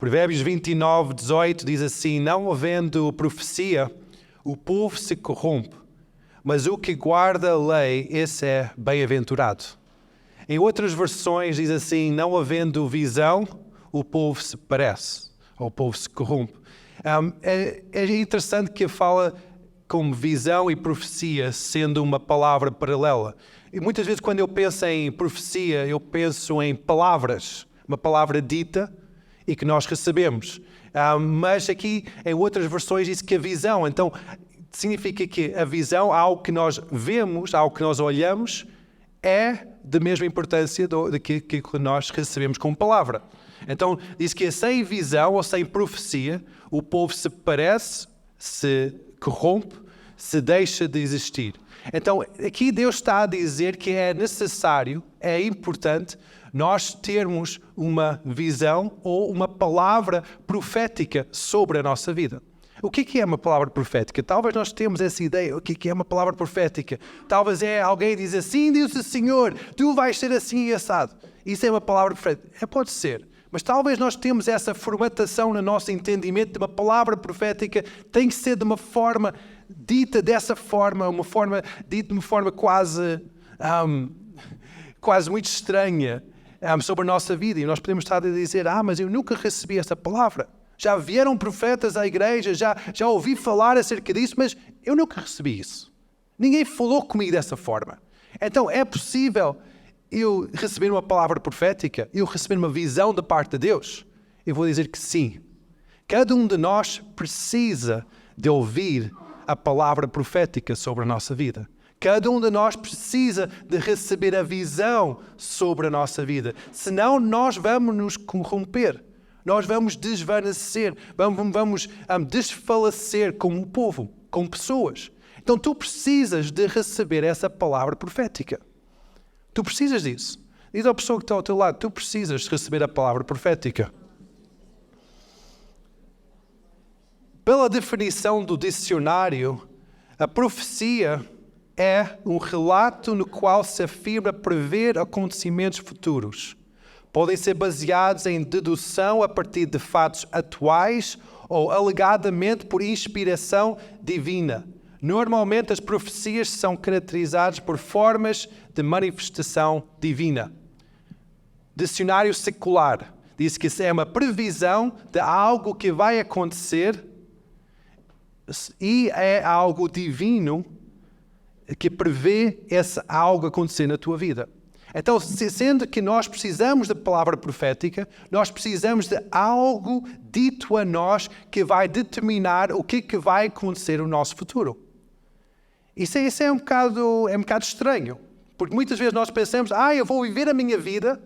Provérbios 29:18 diz assim: não havendo profecia, o povo se corrompe, mas o que guarda a lei, esse é bem-aventurado. Em outras versões diz assim: não havendo visão, o povo se parece, ou o povo se corrompe. É interessante que fala como visão e profecia sendo uma palavra paralela. E muitas vezes quando eu penso em profecia, eu penso em palavras, uma palavra dita e que nós recebemos. Mas aqui em outras versões diz que a visão, então significa que a visão, algo que nós vemos, algo que nós olhamos, é da mesma importância do que nós recebemos como palavra. Então diz que sem visão ou sem profecia, o povo se parece, se corrompe, se deixa de existir. Então aqui Deus está a dizer que é necessário, é importante nós termos uma visão ou uma palavra profética sobre a nossa vida. O que é uma palavra profética? Talvez nós temos essa ideia. O que é uma palavra profética? Talvez é alguém diz assim, diz o Senhor, tu vais ser assim e assado. Isso é uma palavra profética? Pode ser. Mas talvez nós temos essa formatação no nosso entendimento de uma palavra profética tem que ser de uma forma dita dessa forma, uma forma dita de uma forma quase muito estranha sobre a nossa vida. E nós podemos estar a dizer, mas eu nunca recebi essa palavra. Já vieram profetas à igreja, já ouvi falar acerca disso, mas eu nunca recebi isso. Ninguém falou comigo dessa forma. Então é possível eu receber uma palavra profética, eu receber uma visão da parte de Deus? Eu vou dizer que sim. Cada um de nós precisa de ouvir a palavra profética sobre a nossa vida. Cada um de nós precisa de receber a visão sobre a nossa vida. Senão nós vamos nos corromper. Nós vamos desvanecer, vamos desfalecer como povo, como pessoas. Então tu precisas de receber essa palavra profética. Tu precisas disso. Diz à pessoa que está ao teu lado, tu precisas de receber a palavra profética. Pela definição do dicionário, a profecia é um relato no qual se afirma prever acontecimentos futuros. Podem ser baseados em dedução a partir de fatos atuais ou alegadamente por inspiração divina. Normalmente as profecias são caracterizadas por formas de manifestação divina. Dicionário secular diz que é uma previsão de algo que vai acontecer e é algo divino que prevê esse algo acontecer na tua vida. Então, sendo que nós precisamos da palavra profética, nós precisamos de algo dito a nós que vai determinar o que vai acontecer no nosso futuro. Isso é um bocado estranho, porque muitas vezes nós pensamos, eu vou viver a minha vida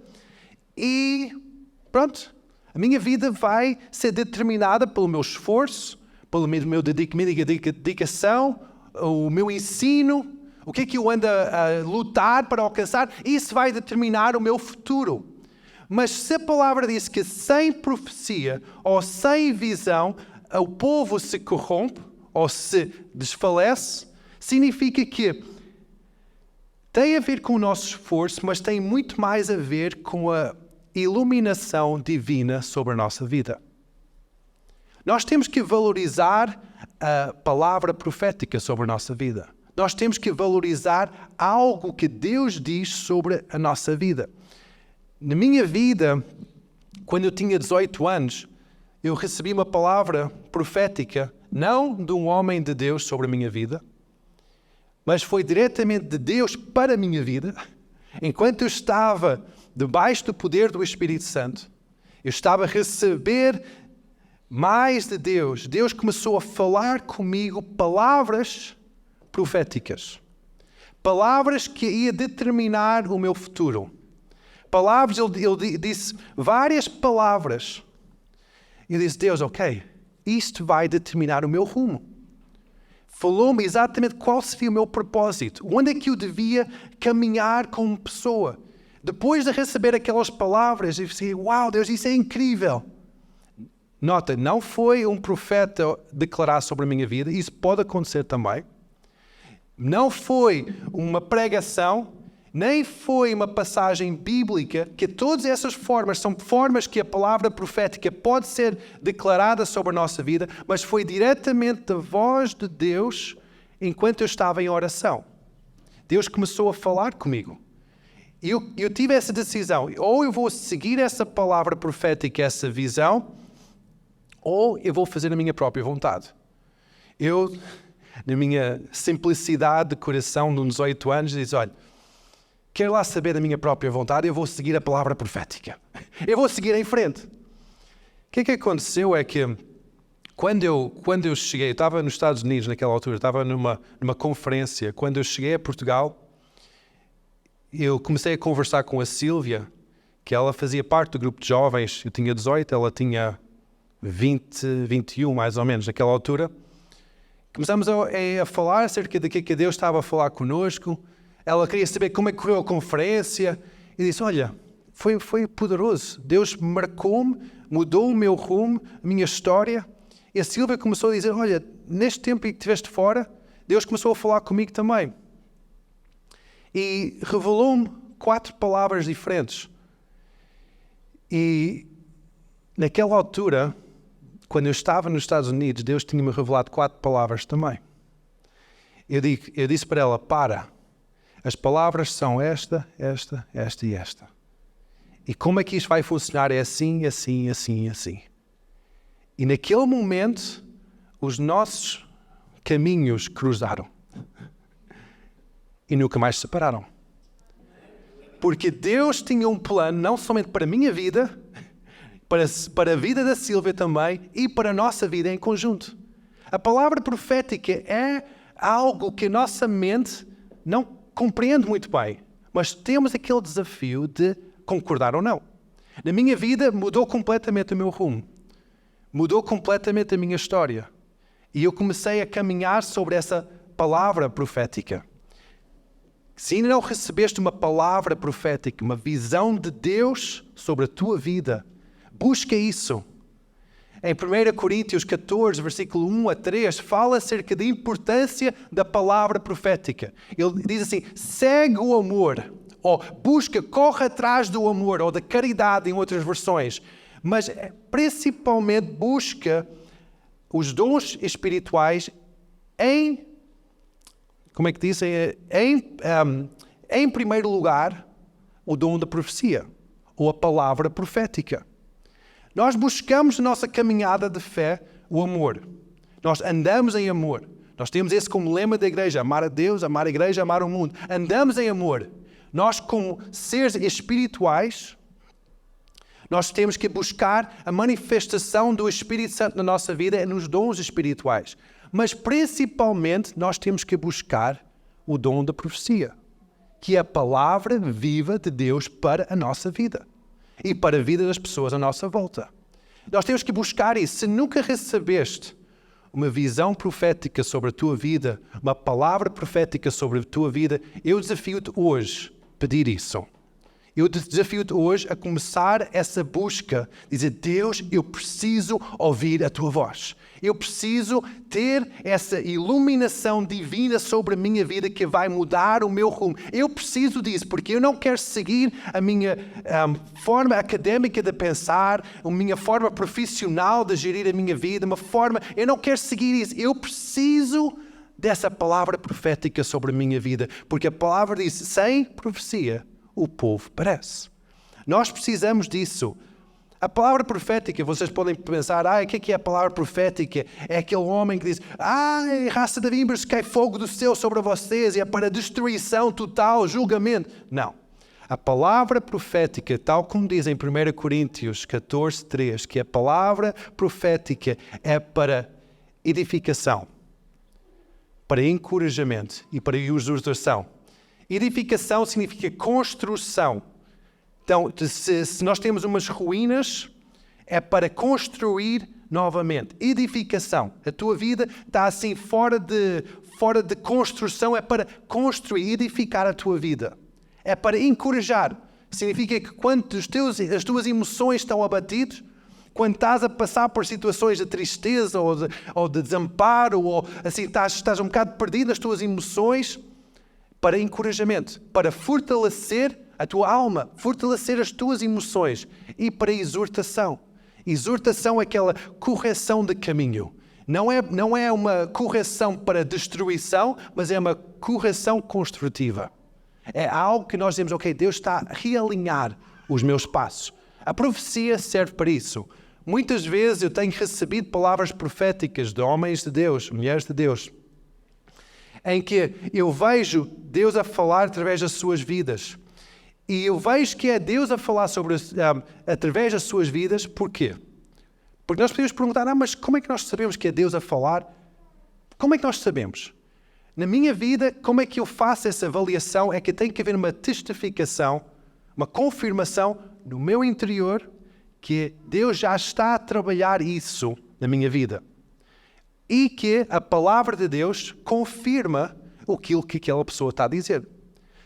e pronto, a minha vida vai ser determinada pelo meu esforço, pela minha dedicação, o meu ensino, o que eu ando a lutar para alcançar, isso vai determinar o meu futuro. Mas se a palavra diz que sem profecia ou sem visão o povo se corrompe ou se desfalece, significa que tem a ver com o nosso esforço, mas tem muito mais a ver com a iluminação divina sobre a nossa vida. Nós temos que valorizar a palavra profética sobre a nossa vida. Nós temos que valorizar algo que Deus diz sobre a nossa vida. Na minha vida, quando eu tinha 18 anos, eu recebi uma palavra profética, não de um homem de Deus sobre a minha vida, mas foi diretamente de Deus para a minha vida. Enquanto eu estava debaixo do poder do Espírito Santo, eu estava a receber mais de Deus. Deus começou a falar comigo palavras proféticas. Palavras que ia determinar o meu futuro. Palavras, ele disse várias palavras. Eu disse, Deus, ok, isto vai determinar o meu rumo. Falou-me exatamente qual seria o meu propósito. Onde é que eu devia caminhar como pessoa. Depois de receber aquelas palavras, eu disse, uau, Deus, isso é incrível. Nota, não foi um profeta declarar sobre a minha vida, isso pode acontecer também. Não foi uma pregação, nem foi uma passagem bíblica, que todas essas formas são formas que a palavra profética pode ser declarada sobre a nossa vida, mas foi diretamente da voz de Deus enquanto eu estava em oração. Deus começou a falar comigo. E eu tive essa decisão, ou eu vou seguir essa palavra profética, essa visão, ou eu vou fazer a minha própria vontade. Eu, na minha simplicidade de coração, de uns 18 anos, disse, olha, quero lá saber da minha própria vontade, eu vou seguir a palavra profética. Eu vou seguir em frente. O que aconteceu é que, quando eu cheguei, eu estava nos Estados Unidos naquela altura, estava numa conferência, quando eu cheguei a Portugal, eu comecei a conversar com a Sílvia, que ela fazia parte do grupo de jovens, eu tinha 18, ela tinha 20, 21 mais ou menos naquela altura. Começamos a falar acerca de que Deus estava a falar connosco. Ela queria saber como é que correu a conferência e disse, olha, foi poderoso. Deus marcou-me, mudou o meu rumo, a minha história. E a Sílvia começou a dizer, olha, neste tempo em que estiveste fora, Deus começou a falar comigo também. E revelou-me 4 palavras diferentes. E naquela altura, quando eu estava nos Estados Unidos, Deus tinha-me revelado 4 palavras também. Eu disse para ela, as palavras são esta e esta. E como é que isto vai funcionar? É assim, assim, assim, assim. E naquele momento, os nossos caminhos cruzaram. E nunca mais se separaram. Porque Deus tinha um plano, não somente para a minha vida, para a vida da Sílvia também, e para a nossa vida em conjunto. A palavra profética é algo que a nossa mente não compreende muito bem, mas temos aquele desafio de concordar ou não. Na minha vida mudou completamente o meu rumo. Mudou completamente a minha história. E eu comecei a caminhar sobre essa palavra profética. Se ainda não recebeste uma palavra profética, uma visão de Deus sobre a tua vida, busca isso. Em 1 Coríntios 14, versículo 1 a 3, fala acerca da importância da palavra profética. Ele diz assim, segue o amor, ou busca, corre atrás do amor, ou da caridade em outras versões. Mas principalmente busca os dons espirituais como é que diz? Em primeiro lugar, o dom da profecia, ou a palavra profética. Nós buscamos na nossa caminhada de fé o amor. Nós andamos em amor. Nós temos esse como lema da igreja, amar a Deus, amar a igreja, amar o mundo. Andamos em amor. Nós, como seres espirituais, nós temos que buscar a manifestação do Espírito Santo na nossa vida nos dons espirituais. Mas principalmente nós temos que buscar o dom da profecia, que é a palavra viva de Deus para a nossa vida e para a vida das pessoas à nossa volta. Nós temos que buscar isso. Se nunca recebeste uma visão profética sobre a tua vida, uma palavra profética sobre a tua vida, eu desafio-te hoje a pedir isso. Eu desafio-te hoje a começar essa busca, dizer, Deus, eu preciso ouvir a tua voz. Eu preciso ter essa iluminação divina sobre a minha vida que vai mudar o meu rumo. Eu preciso disso, porque eu não quero seguir a minha forma académica de pensar, a minha forma profissional de gerir a minha vida, eu não quero seguir isso. Eu preciso dessa palavra profética sobre a minha vida, porque a palavra diz, sem profecia, o povo perece. Nós precisamos disso. A palavra profética, vocês podem pensar, o que é a palavra profética? É aquele homem que diz, raça de víboras, cai fogo do céu sobre vocês e é para destruição total, julgamento. Não. A palavra profética, tal como diz em 1 Coríntios 14, 3, que a palavra profética é para edificação, para encorajamento e para exortação. Edificação significa construção. Então, se nós temos umas ruínas, é para construir novamente. Edificação. A tua vida está assim fora de construção, é para construir, edificar a tua vida. É para encorajar. Significa que quando as tuas emoções estão abatidas, quando estás a passar por situações de tristeza ou de desamparo, ou assim estás um bocado perdido nas tuas emoções, para encorajamento, para fortalecer a tua alma, fortalecer as tuas emoções e para exortação. Exortação é aquela correção de caminho. Não é uma correção para destruição, mas é uma correção construtiva. É algo que nós dizemos, ok, Deus está a realinhar os meus passos. A profecia serve para isso. Muitas vezes eu tenho recebido palavras proféticas de homens de Deus, mulheres de Deus, em que eu vejo Deus a falar através das suas vidas. E eu vejo que é Deus a falar através das suas vidas, porquê? Porque nós podemos perguntar, mas como é que nós sabemos que é Deus a falar? Como é que nós sabemos? Na minha vida, como é que eu faço essa avaliação? É que tem que haver uma testificação, uma confirmação no meu interior que Deus já está a trabalhar isso na minha vida. E que a palavra de Deus confirma aquilo que aquela pessoa está a dizer.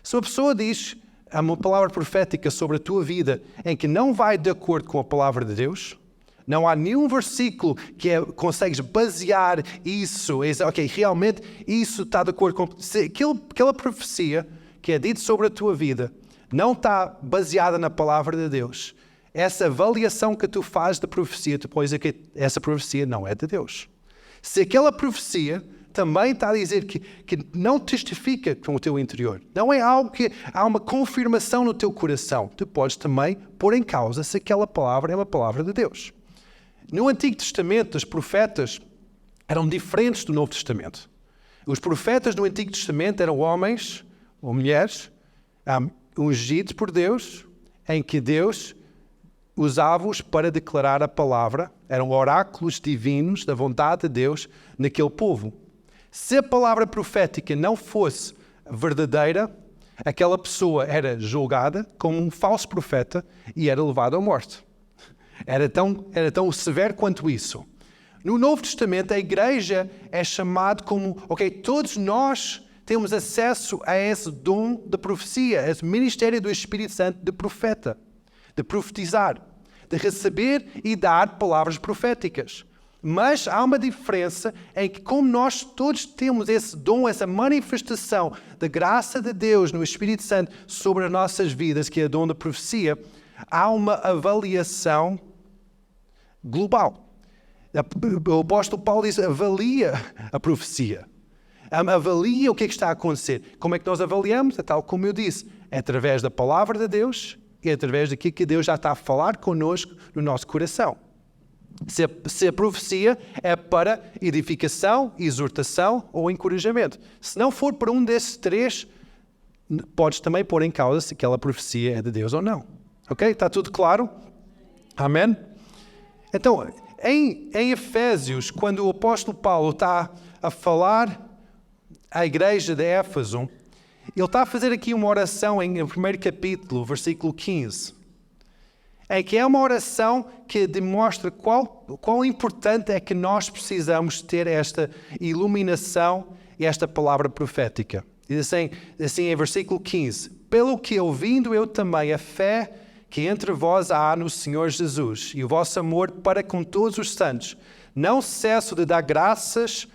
Se uma pessoa diz uma palavra profética sobre a tua vida em que não vai de acordo com a palavra de Deus, não há nenhum versículo que consegues basear isso, ok, realmente isso está de acordo com... Se aquela profecia que é dita sobre a tua vida não está baseada na palavra de Deus, essa avaliação que tu fazes da profecia, tu podes dizer que essa profecia não é de Deus. Se aquela profecia também está a dizer que não testifica com o teu interior, não é algo que há uma confirmação no teu coração, tu podes também pôr em causa se aquela palavra é uma palavra de Deus. No Antigo Testamento, os profetas eram diferentes do Novo Testamento. Os profetas do Antigo Testamento eram homens ou mulheres ungidos por Deus, em que Deus usava-os para declarar a palavra, eram oráculos divinos da vontade de Deus naquele povo. Se a palavra profética não fosse verdadeira, aquela pessoa era julgada como um falso profeta e era levada à morte. Era tão severo quanto isso. No Novo Testamento, a igreja é chamada como, ok, todos nós temos acesso a esse dom de profecia, a esse ministério do Espírito Santo de profeta, de profetizar, de receber e dar palavras proféticas. Mas há uma diferença em que, como nós todos temos esse dom, essa manifestação da graça de Deus no Espírito Santo sobre as nossas vidas, que é o dom da profecia, há uma avaliação global. O apóstolo Paulo diz, avalia a profecia. Avalia o que é que está a acontecer. Como é que nós avaliamos? É tal como eu disse, é através da palavra de Deus e é através daquilo que Deus já está a falar connosco no nosso coração. Se a profecia é para edificação, exortação ou encorajamento. Se não for para um desses três, podes também pôr em causa se aquela profecia é de Deus ou não. Ok? Está tudo claro? Amém? Então, em Efésios, quando o apóstolo Paulo está a falar à igreja de Éfeso, ele está a fazer aqui uma oração no primeiro capítulo, versículo 15. É que é uma oração que demonstra quão importante é que nós precisamos ter esta iluminação e esta palavra profética. Diz assim em versículo 15, pelo que ouvindo eu também a fé que entre vós há no Senhor Jesus e o vosso amor para com todos os santos, não cesso de dar graças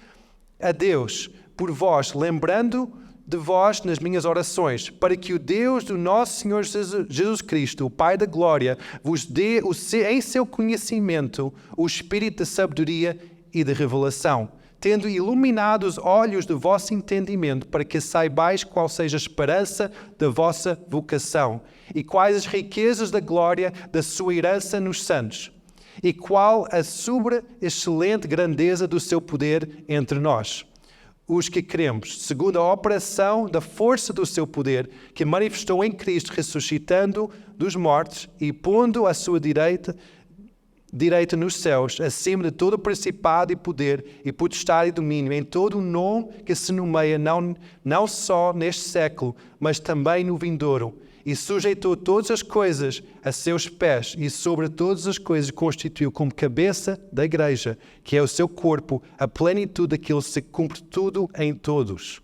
a Deus por vós, lembrando de vós nas minhas orações, para que o Deus do nosso Senhor Jesus Cristo, o Pai da Glória, vos dê em seu conhecimento o espírito de sabedoria e de revelação, tendo iluminado os olhos do vosso entendimento, para que saibais qual seja a esperança da vossa vocação, e quais as riquezas da glória da sua herança nos santos, e qual a sobre-excelente grandeza do seu poder entre nós, os que cremos, segundo a operação da força do seu poder, que manifestou em Cristo, ressuscitando dos mortos e pondo à sua direita nos céus, acima de todo o principado e poder e potestade e domínio, em todo o nome que se nomeia, não só neste século, mas também no vindouro, e sujeitou todas as coisas a seus pés, e sobre todas as coisas constituiu como cabeça da igreja, que é o seu corpo, a plenitude daquilo que se cumpre tudo em todos.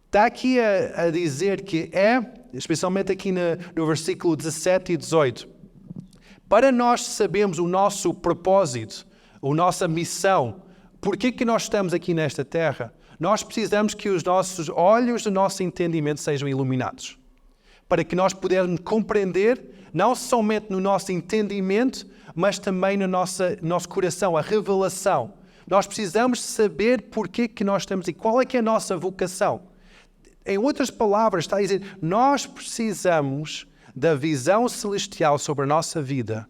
Está aqui a dizer que especialmente aqui no versículo 17 e 18, para nós sabermos o nosso propósito, a nossa missão, por que nós estamos aqui nesta terra, Nós precisamos que os nossos olhos do nosso entendimento sejam iluminados, para que nós pudermos compreender, não somente no nosso entendimento, mas também no nosso coração, a revelação. Nós precisamos saber porquê que nós estamos e qual é que é a nossa vocação. Em outras palavras, está a dizer, nós precisamos da visão celestial sobre a nossa vida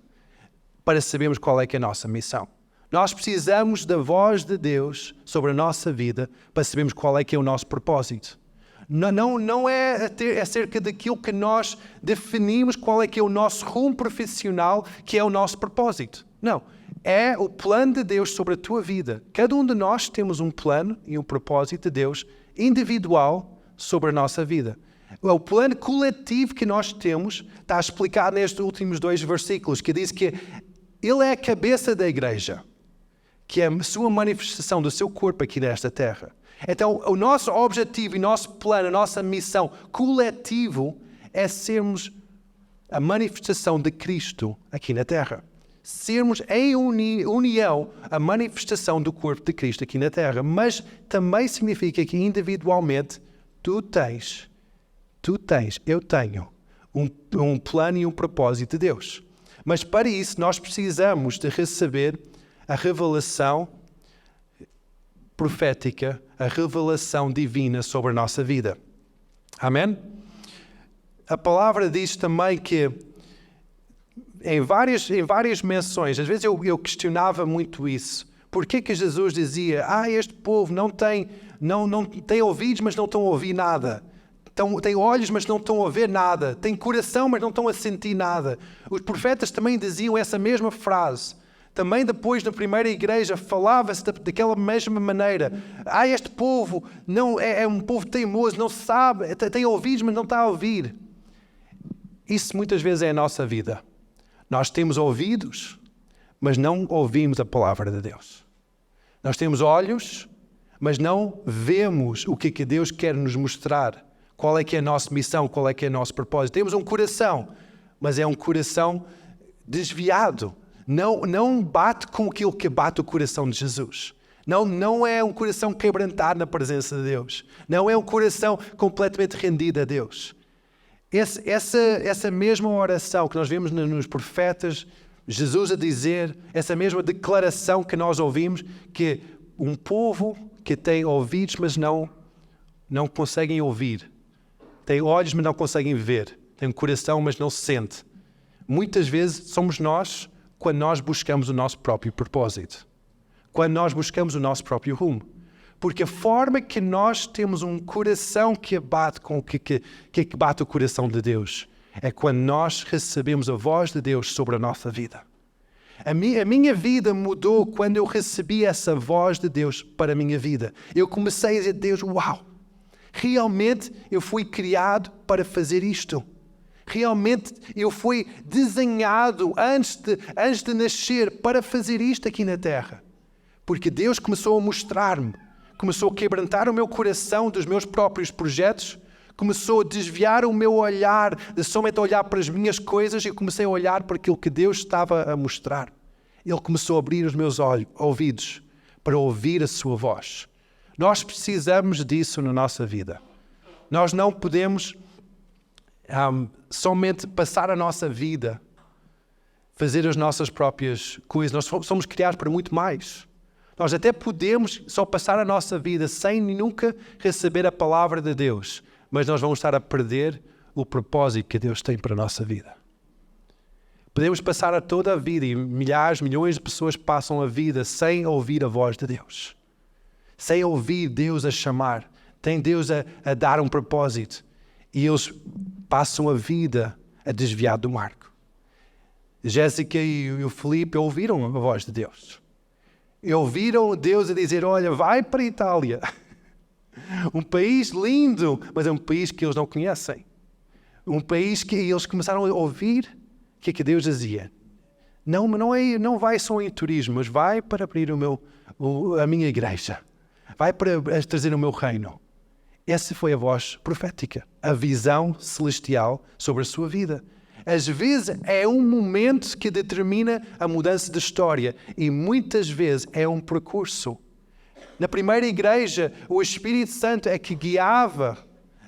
para sabermos qual é que é a nossa missão. Nós precisamos da voz de Deus sobre a nossa vida para sabermos qual é que é o nosso propósito. Não é acerca daquilo que nós definimos qual é que é o nosso rumo profissional, que é o nosso propósito. Não. É o plano de Deus sobre a tua vida. Cada um de nós temos um plano e um propósito de Deus individual sobre a nossa vida. O plano coletivo que nós temos está explicado nestes últimos 2 versículos, que diz que Ele é a cabeça da igreja, que é a sua manifestação do seu corpo aqui nesta terra. Então, o nosso objetivo e nosso plano, a nossa missão coletivo é sermos a manifestação de Cristo aqui na terra. Sermos em união a manifestação do corpo de Cristo aqui na terra. Mas também significa que individualmente eu tenho um plano e um propósito de Deus. Mas para isso nós precisamos de receber a revelação profética, a revelação divina sobre a nossa vida. Amém? A palavra diz também que em várias menções, às vezes eu questionava muito isso. Por que Jesus dizia, este povo não tem ouvidos, mas não estão a ouvir nada. Tem olhos, mas não estão a ver nada. Tem coração, mas não estão a sentir nada. Os profetas também diziam essa mesma frase. Também depois, na primeira igreja, falava-se daquela mesma maneira. Este povo não é um povo teimoso, não sabe, tem ouvidos, mas não está a ouvir. Isso muitas vezes é a nossa vida. Nós temos ouvidos, mas não ouvimos a palavra de Deus. Nós temos olhos, mas não vemos o que Deus quer nos mostrar. Qual é que é a nossa missão, qual é que é o nosso propósito. Temos um coração, mas é um coração desviado. Não bate com aquilo que bate o coração de Jesus. Não é um coração quebrantado na presença de Deus. Não é um coração completamente rendido a Deus. Essa mesma oração que nós vemos nos profetas, Jesus a dizer, essa mesma declaração que nós ouvimos, que um povo que tem ouvidos, mas não conseguem ouvir. Tem olhos, mas não conseguem ver. Tem um coração, mas não se sente. Muitas vezes somos nós quando nós buscamos o nosso próprio propósito. Quando nós buscamos o nosso próprio rumo. Porque a forma que nós temos um coração que bate com o que bate o coração de Deus é quando nós recebemos a voz de Deus sobre a nossa vida. A minha vida mudou quando eu recebi essa voz de Deus para a minha vida. Eu comecei a dizer, Deus, uau! Realmente eu fui criado para fazer isto. Realmente eu fui desenhado antes de nascer para fazer isto aqui na terra. Porque Deus começou a mostrar-me, começou a quebrantar o meu coração dos meus próprios projetos, começou a desviar o meu olhar de somente olhar para as minhas coisas e comecei a olhar para aquilo que Deus estava a mostrar. Ele começou a abrir os meus ouvidos para ouvir a sua voz. Nós precisamos disso na nossa vida. Nós não podemos somente passar a nossa vida, fazer as nossas próprias coisas. Nós somos criados para muito mais. Nós até podemos só passar a nossa vida sem nunca receber a palavra de Deus, mas nós vamos estar a perder o propósito que Deus tem para a nossa vida. Podemos passar toda a vida e milhões de pessoas passam a vida sem ouvir a voz de Deus. Sem ouvir Deus a chamar. Tem Deus a dar um propósito. E eles passam a vida a desviar do marco. Jéssica e o Felipe ouviram a voz de Deus. Ouviram Deus a dizer, olha, vai para a Itália. Um país lindo, mas é um país que eles não conhecem. Um país que eles começaram a ouvir o que Deus dizia. Não vai só em turismo, mas vai para abrir a minha igreja. Vai para trazer o meu reino. Essa foi a voz profética, a visão celestial sobre a sua vida. Às vezes é um momento que determina a mudança de história e muitas vezes é um percurso. Na primeira igreja, o Espírito Santo é que guiava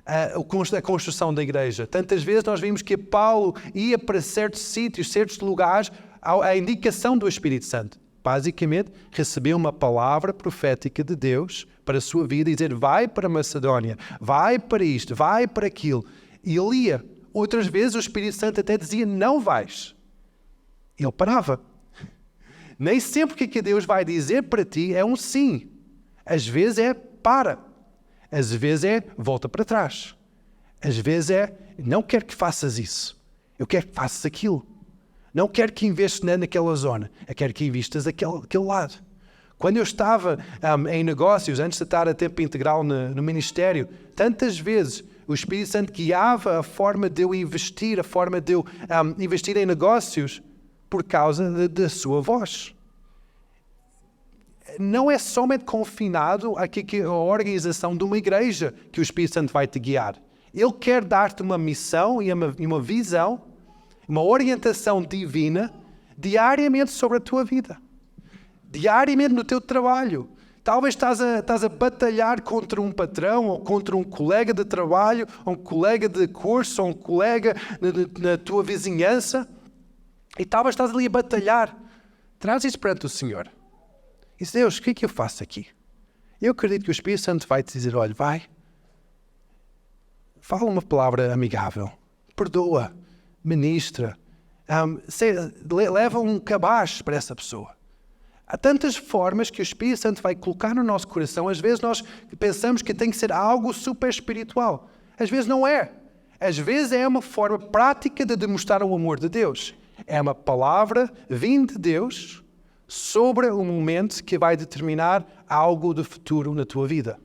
a construção da igreja. Tantas vezes nós vimos que Paulo ia para certos sítios, certos lugares, à indicação do Espírito Santo. Basicamente, recebeu uma palavra profética de Deus para a sua vida e dizer, vai para Macedónia, vai para isto, vai para aquilo. E ele ia. Outras vezes o Espírito Santo até dizia, não vais. Ele parava. Nem sempre o que Deus vai dizer para ti é um sim. Às vezes é para. Às vezes é volta para trás. Às vezes é não quero que faças isso. Eu quero que faças aquilo. Não quero que investas naquela zona. Eu quero que investas aquele lado. Quando eu estava em negócios, antes de estar a tempo integral no ministério, tantas vezes o Espírito Santo guiava a forma de eu investir, a forma de eu investir em negócios por causa da sua voz. Não é somente confinado a organização de uma igreja que o Espírito Santo vai te guiar. Ele quer dar-te uma missão e uma visão, uma orientação divina diariamente sobre a tua vida. Diariamente no teu trabalho. Talvez estás a batalhar contra um patrão, ou contra um colega de trabalho, ou um colega de curso, ou um colega na tua vizinhança. E talvez estás ali a batalhar. Traz isso perante o Senhor. E diz, Deus, o que é que eu faço aqui? Eu acredito que o Espírito Santo vai te dizer, olha, vai. Fala uma palavra amigável. Perdoa. Ministra. Leva um cabaz para essa pessoa. Há tantas formas que o Espírito Santo vai colocar no nosso coração. Às vezes nós pensamos que tem que ser algo super espiritual. Às vezes não é. Às vezes é uma forma prática de demonstrar o amor de Deus. É uma palavra vinda de Deus sobre um momento que vai determinar algo do futuro na tua vida.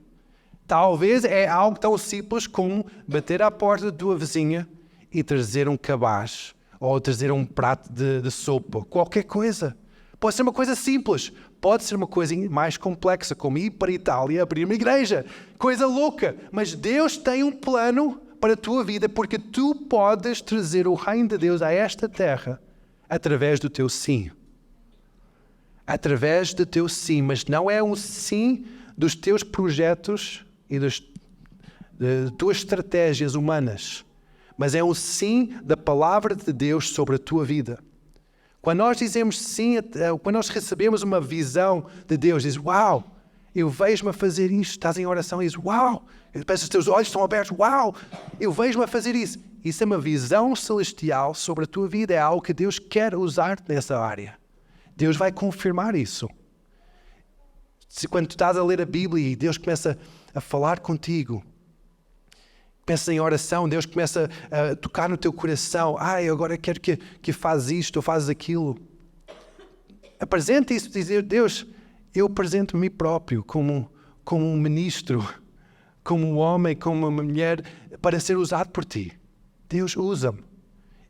Talvez é algo tão simples como bater à porta da tua vizinha e trazer um cabaz ou trazer um prato de sopa. Qualquer coisa. Pode ser uma coisa simples, pode ser uma coisa mais complexa, como ir para a Itália abrir uma igreja. Coisa louca, mas Deus tem um plano para a tua vida, porque tu podes trazer o reino de Deus a esta terra através do teu sim. Através do teu sim, mas não é um sim dos teus projetos e das tuas estratégias humanas, mas é um sim da palavra de Deus sobre a tua vida. Quando nós dizemos sim, quando nós recebemos uma visão de Deus, diz, uau, eu vejo-me a fazer isto, estás em oração e diz, uau, parece que os teus olhos estão abertos, uau, eu vejo-me a fazer isso. Isso é uma visão celestial sobre a tua vida, é algo que Deus quer usar nessa área. Deus vai confirmar isso. Quando tu estás a ler a Bíblia e Deus começa a falar contigo, pensa em oração, Deus começa a tocar no teu coração. Eu agora quero que fazes isto ou fazes aquilo. Apresenta isso, dizer, Deus, eu apresento-me a mim próprio como um ministro, como um homem, como uma mulher, para ser usado por ti. Deus, usa-me.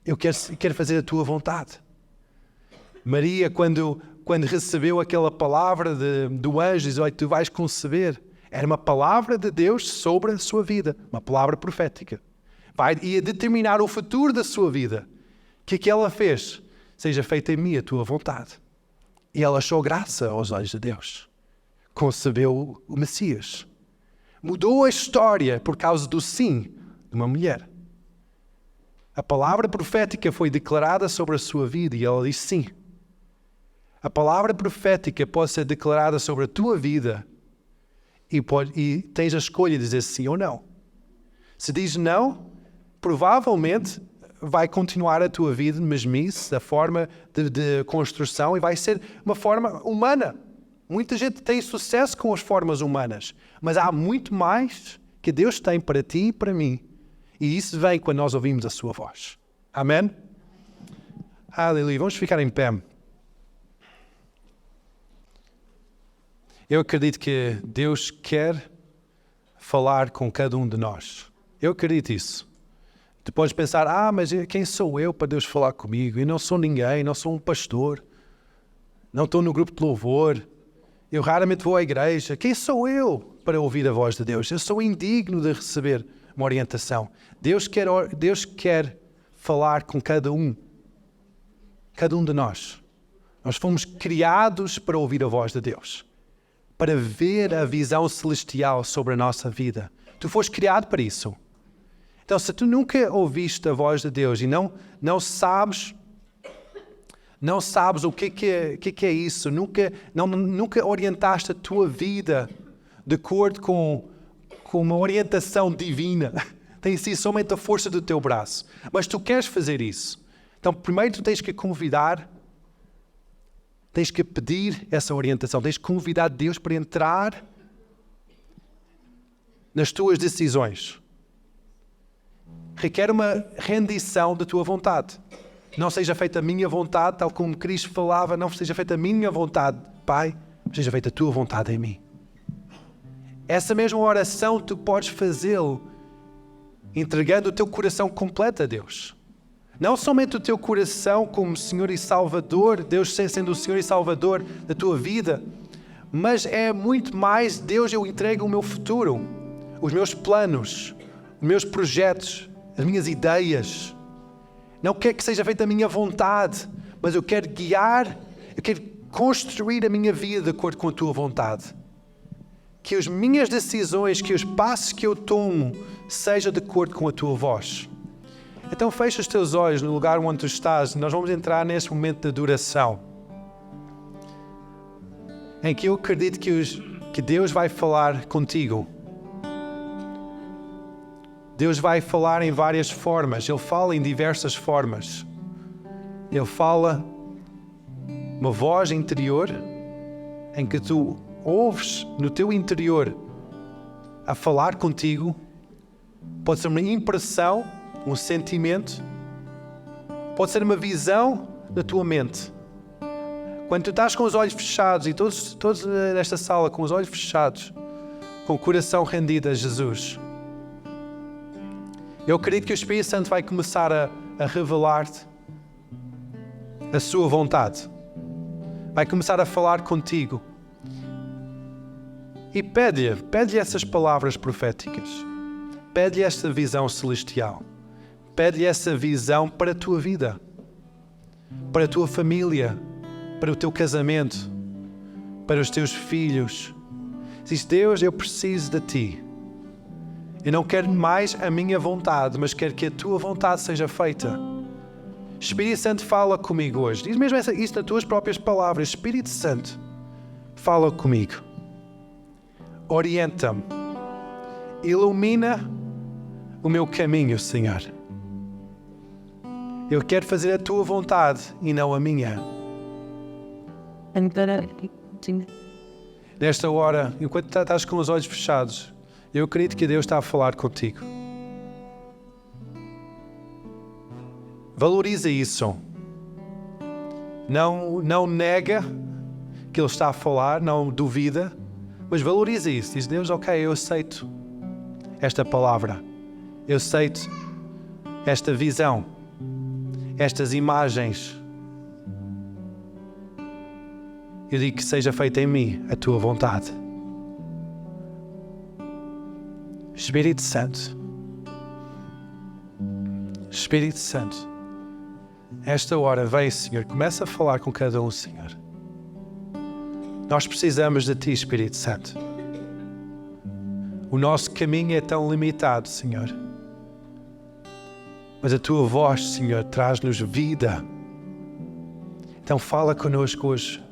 Eu quero fazer a tua vontade. Maria, quando recebeu aquela palavra do anjo, diz, olha, tu vais conceber. Era uma palavra de Deus sobre a sua vida. Uma palavra profética. Ia determinar o futuro da sua vida. O que é que ela fez? Seja feita em mim a tua vontade. E ela achou graça aos olhos de Deus. Concebeu o Messias. Mudou a história por causa do sim de uma mulher. A palavra profética foi declarada sobre a sua vida e ela disse sim. A palavra profética pode ser declarada sobre a tua vida e tens a escolha de dizer sim ou não. Se diz não, provavelmente vai continuar a tua vida de mesmice, da forma de construção, e vai ser uma forma humana. Muita gente tem sucesso com as formas humanas, mas há muito mais que Deus tem para ti e para mim. E isso vem quando nós ouvimos a sua voz. Amém? Aleluia. Vamos ficar em pé. Eu acredito que Deus quer falar com cada um de nós. Eu acredito isso. Tu podes pensar, mas quem sou eu para Deus falar comigo? Eu não sou ninguém, não sou um pastor. Não estou no grupo de louvor. Eu raramente vou à igreja. Quem sou eu para ouvir a voz de Deus? Eu sou indigno de receber uma orientação. Deus quer falar com cada um de nós. Nós fomos criados para ouvir a voz de Deus. para ver a visão celestial sobre a nossa vida. Tu foste criado para isso. Então, se tu nunca ouviste a voz de Deus e não sabes o que é isso, nunca orientaste a tua vida de acordo com uma orientação divina, tem sido somente a força do teu braço. Mas tu queres fazer isso. Então, primeiro tu tens que convidar, tens que pedir essa orientação, tens que convidar Deus para entrar nas tuas decisões. Requer uma rendição da tua vontade. Não seja feita a minha vontade, tal como Cristo falava, não seja feita a minha vontade, Pai, seja feita a tua vontade em mim. Essa mesma oração tu podes fazê-lo entregando o teu coração completo a Deus. Não somente o teu coração como Senhor e Salvador, Deus sendo o Senhor e Salvador da tua vida, mas é muito mais, Deus, eu entrego o meu futuro, os meus planos, os meus projetos, as minhas ideias. Não quero que seja feita a minha vontade, mas eu quero guiar, eu quero construir a minha vida de acordo com a tua vontade. Que as minhas decisões, que os passos que eu tomo, sejam de acordo com a tua voz. Então fecha os teus olhos no lugar onde tu estás. Nós vamos entrar neste momento de adoração, em que eu acredito que Deus vai falar contigo. Deus vai falar em várias formas. Ele fala em diversas formas. Ele fala uma voz interior em que tu ouves no teu interior a falar contigo. Pode ser uma impressão, um sentimento. Pode ser uma visão da tua mente. Quando tu estás com os olhos fechados, e todos nesta sala com os olhos fechados, com o coração rendido a Jesus, eu acredito que o Espírito Santo vai começar a revelar-te a sua vontade. Vai começar a falar contigo. E pede-lhe essas palavras proféticas. Pede-lhe essa visão celestial. Pede-lhe essa visão para a tua vida, para a tua família, para o teu casamento, para os teus filhos. Diz: Deus, eu preciso de ti. Eu não quero mais a minha vontade, mas quero que a tua vontade seja feita. Espírito Santo, fala comigo hoje. Diz mesmo isso nas tuas próprias palavras. Espírito Santo, fala comigo. Orienta-me. Ilumina o meu caminho, Senhor. Eu quero fazer a tua vontade e não a minha. Nesta hora, enquanto estás com os olhos fechados, eu acredito que Deus está a falar contigo. Valoriza isso. Não nega que Ele está a falar, não duvida, mas valoriza isso. Diz: Deus, ok, eu aceito esta palavra. Eu aceito esta visão, estas imagens. Eu digo que seja feita em mim a tua vontade. Espírito Santo, Espírito Santo, esta hora vem, Senhor, começa a falar com cada um, Senhor. Nós precisamos de Ti, Espírito Santo. O nosso caminho é tão limitado, Senhor. Mas a Tua voz, Senhor, traz-nos vida. Então fala connosco hoje.